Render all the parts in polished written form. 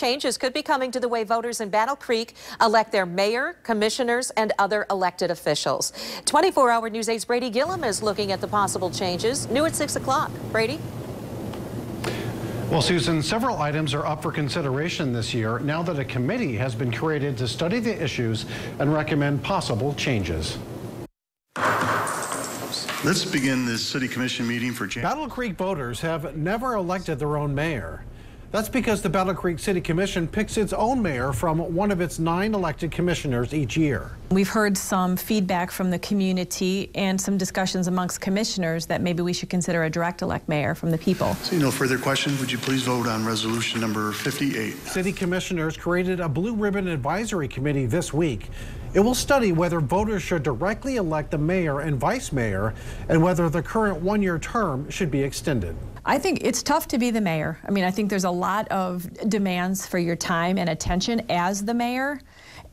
changes could be coming to the way voters in Battle Creek elect their mayor, commissioners, and other elected officials. 24-hour News 8's Brady Gillum is looking at the possible changes. New at 6 o'clock. Brady? Well, Susan, several items are up for consideration this year now that a committee has been created to study the issues and recommend possible changes. Let's begin this city commission meeting for Battle Creek voters have never elected their own mayor. That's because the Battle Creek City Commission picks its own mayor from one of its 9 elected commissioners each year. We've heard some feedback from the community and some discussions amongst commissioners that maybe we should consider a direct elect mayor from the people. Seeing no further questions, would you please vote on resolution number 58? City commissioners created a Blue Ribbon Advisory Committee this week. It will study whether voters should directly elect the mayor and vice mayor and whether the current 1-year term should be extended. I think it's tough to be the mayor. I mean, I think there's a lot of demands for your time and attention as the mayor,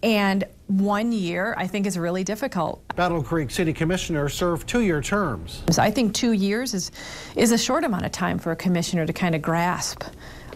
and 1 year I think is really difficult. Battle Creek City Commissioners serve 2-year terms. So I think 2 years is a short amount of time for a commissioner to kind of grasp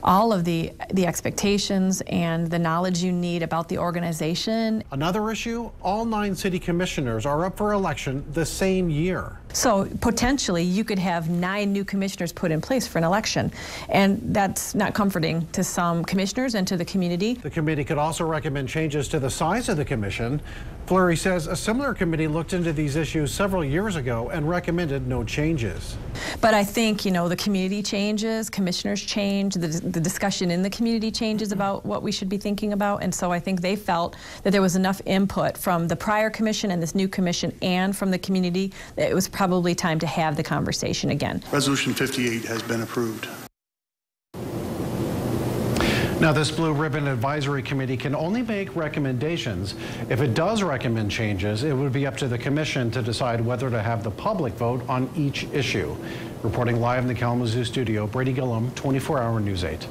all of the expectations and the knowledge you need about the organization. Another issue, all 9 city commissioners are up for election the same year. So potentially you could have 9 new commissioners put in place for an election, and that's not comforting to some commissioners and to the community. The committee could also recommend changes to the size of the commission. Fleury says a similar committee looked into these issues several years ago and recommended no changes. But I think, you know, the community changes, commissioners change, the discussion in the community changes about what we should be thinking about, and so I think they felt that there was enough input from the prior commission and this new commission and from the community that it was probably time to have the conversation again. Resolution 58 has been approved. Now, this Blue Ribbon Advisory Committee can only make recommendations. If it does recommend changes, it would be up to the commission to decide whether to have the public vote on each issue. Reporting live in the Kalamazoo studio, Brady Gillum, 24-hour News 8.